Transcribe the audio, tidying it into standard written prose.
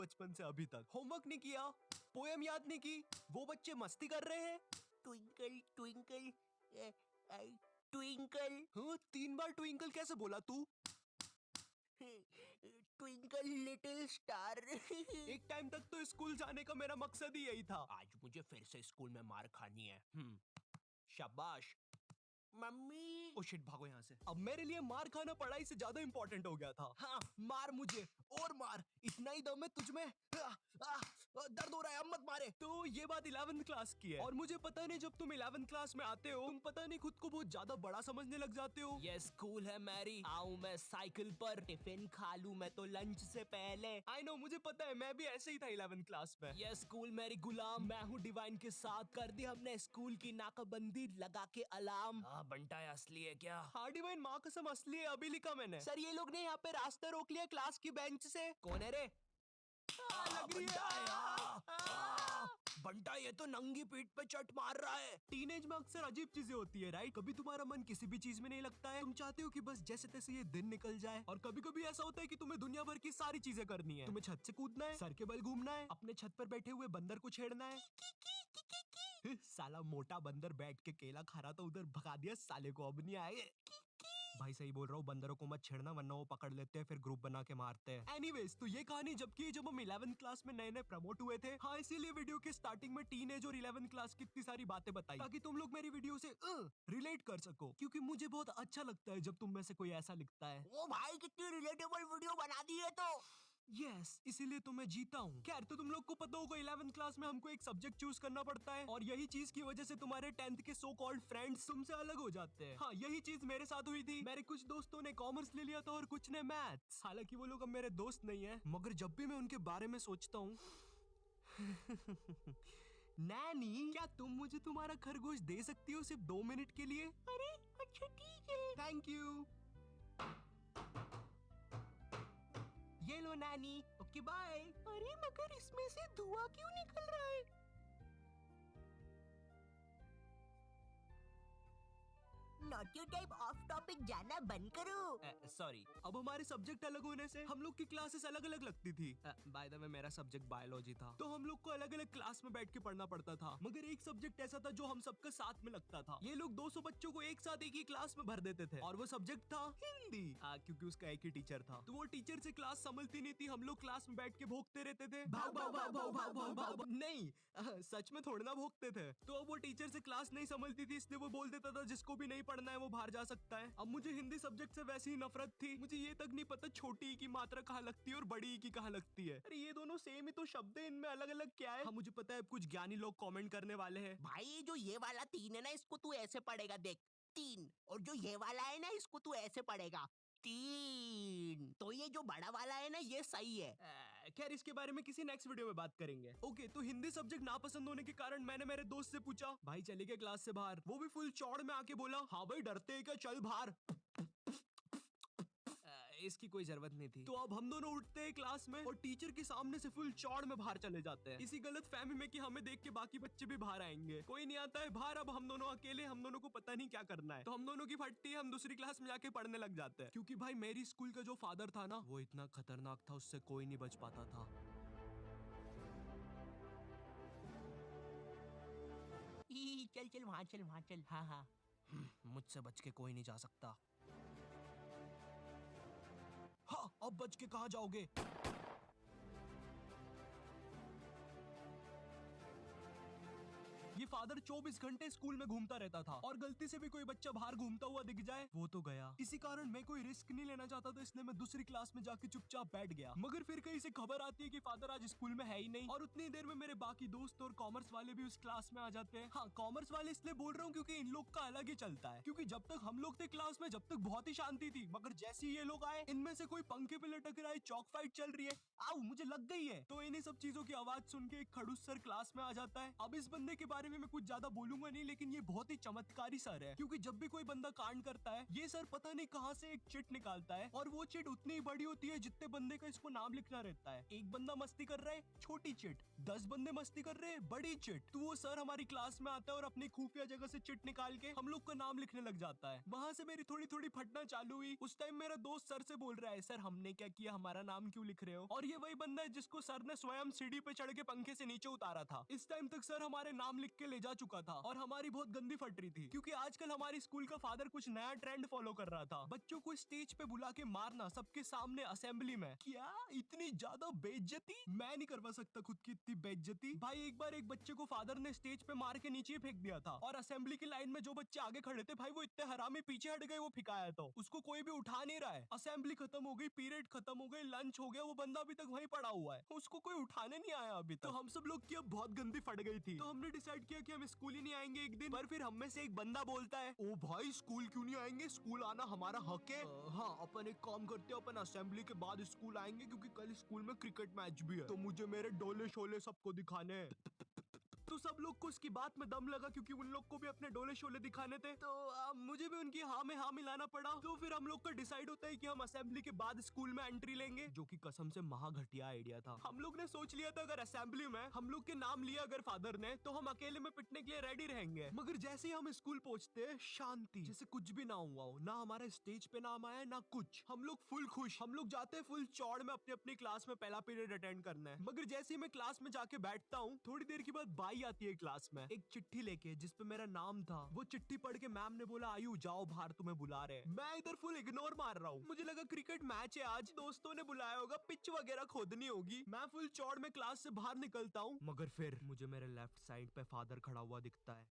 बचपन से अभी तक। होमवर्क नहीं किया, पोएम याद नहीं की, वो बच्चे मस्ती कर रहे हैं। ट्विंकल ट्विंकल ट्विंकल हाँ, 3 बार ट्विंकल कैसे बोला तू? Twinkle little star. एक टाइम तक तो स्कूल जाने का मेरा मकसद ही यही था। आज मुझे फिर से स्कूल में मार खानी है। शाबाश। मम्मी। ओ शिट, भागो यहाँ से। अब मेरे लिए मार खाना पढ़ाई से ज्यादा इंपॉर्टेंट हो गया था। हाँ, मार मुझे और मार, इतना ही दम है तुझमें। दर्द हो रहा है, अब मत मारे। तो ये बात 11th क्लास की है और मुझे पता नहीं जब तुम 11th क्लास में आते हो तुम पता नहीं खुद को बहुत ज्यादा बड़ा समझने लग जाते हो। ये स्कूल है मैरी, आऊं मैं साइकिल पर, टिफिन खा लूं मैं तो लंच से पहले। आई नो, मुझे पता है, मैं भी ऐसे ही था 11th क्लास में। ये स्कूल मेरी गुलाम, मैं हूँ डिवाइन के साथ, कर दी हमने स्कूल की नाकाबंदी लगा के अलार्म। बंटा है असली है क्या? हाँ डिवाइन, माँ कसम असली है, अभी लिखा मैंने। सर ये लोग ने यहाँ पे रास्ता रोक लिया क्लास की बेंच से। कौन है रे? लग रही है। बंटा ये तो नंगी पीठ पे चट मार रहा है। टीनेज में अक्सर अजीब चीजें होती है, राइट? कभी तुम्हारा मन किसी भी चीज में नहीं लगता है, तुम चाहते हो कि बस जैसे तैसे ये दिन निकल जाए। और कभी कभी ऐसा होता है कि तुम्हें दुनिया भर की सारी चीजें करनी है। तुम्हें छत से कूदना है, सर के बल घूमना है, अपने छत पर बैठे हुए बंदर को छेड़ना है। साला मोटा बंदर बैठ के केला खा रहा था, उधर भगा दिया साले को, अब नहीं आए। भाई सही बोल रहा हूँ, बंदरों को मत छेड़ना वरना वो पकड़ लेते हैं, फिर ग्रुप बना के मारते हैं। एनीवेज, तो ये कहानी जब हम 11th क्लास में नए नए प्रमोट हुए थे। हाँ, इसीलिए वीडियो के स्टार्टिंग में टीनेज और 11th क्लास की इतनी सारी बातें बताई ताकि तुम लोग मेरी वीडियो से रिलेट कर सको, क्योंकि मुझे बहुत अच्छा लगता है जब तुम में से कोई ऐसा लिखता है। ओ भाई कितनी रिलेटेबल वीडियो बना दी है तो। यस, इसीलिए तो मैं जीता हूँ। खैर, तो तुम लोग को पता होगा 11th क्लास में हमको एक सब्जेक्ट चूज करना पड़ता है और यही चीज की वजह से तुम्हारे 10th के सो कॉल्ड फ्रेंड्स तुमसे अलग हो जाते हैं। हाँ, यही चीज मेरे साथ हुई थी। मेरे कुछ दोस्तों ने कॉमर्स ले लिया था और कुछ ने मैथ्स। हालांकि वो लोग अब मेरे दोस्त नहीं है, मगर जब भी मैं उनके बारे में सोचता हूँ नैनी, क्या तुम मुझे तुम्हारा खरगोश दे सकती हो सिर्फ 2 मिनट के लिए? अरे अच्छा ठीक है। Thank you. ये लो नानी। Okay bye. अरे मगर इसमें से धुआं क्यों निकल रहा है? नॉटी टाइप ऑफ टॉपिक जाना बंद करो। सॉरी, अब हमारे सब्जेक्ट अलग होने से हम लोग की क्लासेस अलग अलग लगती थी। बाय द वे, मेरा सब्जेक्ट बायोलॉजी था, तो हम लोग को अलग अलग क्लास में बैठ के पढ़ना पड़ता था। मगर एक सब्जेक्ट ऐसा था जो हम सबका साथ में लगता था। ये लोग 200 बच्चों को एक साथ एक ही क्लास में भर देते थे और वो सब्जेक्ट था हिंदी। क्योंकि उसका एक ही टीचर था, तो वो टीचर से क्लास संभलती नहीं थी। हम लोग क्लास में बैठ के भोंकते रहते थे, भाग भाग भाग भाग भाग भाग भाग। नहीं, सच में थोड़ा ना भोंकते थे। तो अब वो टीचर से क्लास नहीं संभलती थी, इसलिए वो बोल देता था जिसको भी नहीं पढ़ना है वो बाहर जा सकता है। अब मुझे हिंदी सब्जेक्ट से वैसे ही नफरत थी, मुझे ये तक नहीं पता छोटी ई की मात्रा कहाँ लगती है और बड़ी ई की कहाँ लगती है। अरे ये दोनों सेम ही तो शब्द है, इनमें अलग अलग क्या है? हाँ मुझे पता है, कुछ ज्ञानी लोग कमेंट करने वाले हैं। भाई जो ये वाला 3 है ना, इसको तू ऐसे पढ़ेगा, देख 3। और जो ये वाला है ना, इसको तू ऐसे पढ़ेगा 3। तो ये जो बड़ा वाला है ना, ये सही है। खैर, इसके बारे में किसी नेक्स्ट वीडियो में बात करेंगे। ओके, तो हिंदी सब्जेक्ट नापसंद होने के कारण मैंने मेरे दोस्त से पूछा, भाई चले गए क्लास से बाहर? वो भी फुल चौड़ में आके बोला, हाँ भाई डरते हैं क्या, चल बाहर। इसकी कोई जरूरत नहीं थी। तो अब हम दोनों उठते हैं क्लास में और टीचर के सामने से फुल चौड़ में बाहर चले जाते हैं, इसी गलत फहमी में कि हमें देख के बाकी बच्चे भी बाहर आएंगे। कोई नहीं आता है बाहर, अब हम दोनों अकेले, हम दोनों को पता नहीं क्या करना है। तो हम दोनों की फटती है, हम दूसरी क्लास में जाके पढ़ने लग जाते हैं, क्योंकि भाई मेरी स्कूल का जो फादर था ना, वो इतना खतरनाक था, उससे कोई नहीं बच पाता था। चल चल वहाँ चल, वहाँ चल। हाँ हाँ। मुझसे बच के कोई नहीं जा सकता। हाँ, अब बच के कहाँ जाओगे? ये फादर 24 घंटे स्कूल में घूमता रहता था और गलती से भी कोई बच्चा बाहर घूमता हुआ दिख जाए वो तो गया। इसी कारण मैं कोई रिस्क नहीं लेना चाहता था, इसलिए मैं दूसरी क्लास में जाके चुपचाप बैठ गया। मगर फिर कहीं से खबर आती है कि फादर आज स्कूल में है ही नहीं और उतनी देर में मेरे बाकी दोस्त और कॉमर्स वाले भी उस क्लास में आ जाते हैं। हाँ, कॉमर्स वाले इसलिए बोल रहा हूँ क्योंकि इन लोग का अलग ही चलता है, क्योंकि जब तक हम लोग थे क्लास में, जब तक बहुत ही शांति थी, मगर जैसे ही ये लोग आए, इनमें से कोई पंखे पे लटक रहा है, चौक फाइट चल रही है, आओ मुझे लग गई है। तो इन्हीं सब चीजों की आवाज सुन के एक खड़ूस सर क्लास में आ जाता है। अब इस बंदे के बारे में मैं कुछ ज्यादा बोलूंगा नहीं, लेकिन ये बहुत ही चमत्कारी सर है, क्योंकि जब भी कोई बंदा कांड करता है ये सर पता नहीं कहाँ से एक चिट निकालता है, और वो चिट उतनी बड़ी होती है जितने बंदे का इसको नाम लिखना रहता है। एक बंदा मस्ती कर रहा है, छोटी चिट, 10 बंदे मस्ती कर रहे हैं, बड़ी चिट। तो वो सर हमारी क्लास में आता है और अपनी खुफिया जगह से चिट निकाल के हम लोग का नाम लिखने लग जाता है। वहां से मेरी थोड़ी थोड़ी फटना चालू हुई। उस टाइम मेरा दोस्त सर से बोल रहा है, सर हमने क्या किया, हमारा नाम क्यों लिख रहे हो? और ये वही बंदा है जिसको सर ने स्वयं सीढ़ी पे चढ़ के पंखे से नीचे उतारा था। इस टाइम तक सर हमारे नाम लिख के ले जा चुका था और हमारी बहुत गंदी फट रही थी, क्योंकि आजकल हमारी स्कूल का फादर कुछ नया ट्रेंड फॉलो कर रहा था, बच्चों को स्टेज पे बुला के मारना सबके सामने असेंबली में। क्या इतनी ज्यादा बेइज्जती? मैं नहीं करवा सकता खुद की इतनी बेइज्जती। भाई एक बार एक बच्चे को फादर ने स्टेज पे मार के नीचे फेंक दिया था, और असेंबली की लाइन में जो बच्चे आगे खड़े थे भाई वो इतने हरामी पीछे हट गए, वो फिकाया तो उसको कोई भी उठा नहीं रहा है। असेंबली खत्म हो गई, पीरियड खत्म हो गई, लंच हो गया, वो बंदा अभी तक वहीं पड़ा हुआ है, उसको कोई उठाने नहीं आया अभी तक। तो हम सब लोग की अब बहुत गंदी फट गई थी, तो हमने डिसाइड किया कि हम स्कूल ही नहीं आएंगे एक दिन। पर फिर हम में से एक बंदा बोलता है, ओ भाई स्कूल क्यों नहीं आएंगे, स्कूल आना हमारा हक है। हाँ अपन एक काम करते हैं, अपन असेंबली के बाद स्कूल आएंगे, क्योंकि कल स्कूल में क्रिकेट मैच भी है, तो मुझे मेरे डोले शोले सबको दिखाने हैं। तो सब लोग को उसकी बात में दम लगा, क्योंकि उन लोग को भी अपने डोले शोले दिखाने थे, तो मुझे भी उनकी हाँ में हाँ मिलाना पड़ा। तो फिर हम लोग का डिसाइड होता है कि हम असेंबली के बाद स्कूल में एंट्री लेंगे, जो कि कसम से महा घटिया आइडिया था। हम लोग ने सोच लिया था अगर असेंबली में हम लोग के नाम लिया अगर फादर ने, तो हम अकेले में पिटने के लिए रेडी रहेंगे। मगर जैसे ही हम स्कूल पहुंचते हैं, शांति, जैसे कुछ भी ना हुआ हो, ना हमारे स्टेज पे नाम आया ना कुछ। हम लोग फुल खुश, हम लोग जाते हैं फुल चौड़ में अपनी अपनी क्लास में पहला पीरियड अटेंड करना है। मगर जैसे ही मैं क्लास में जाके बैठता हूँ, थोड़ी देर के बाद बाई आती है क्लास में एक चिट्ठी लेके जिसपे मेरा नाम था। वो चिट्ठी पढ़ के मैम ने बोला, आयु जाओ बाहर, तुम्हें बुला रहे हैं। मैं इधर फुल इग्नोर मार रहा हूँ, मुझे लगा क्रिकेट मैच है आज, दोस्तों ने बुलाया होगा, पिच वगैरह खोदनी होगी। मैं फुल चौड़ में क्लास से बाहर निकलता हूँ, मगर फिर मुझे मेरे लेफ्ट साइड पे फादर खड़ा हुआ दिखता है।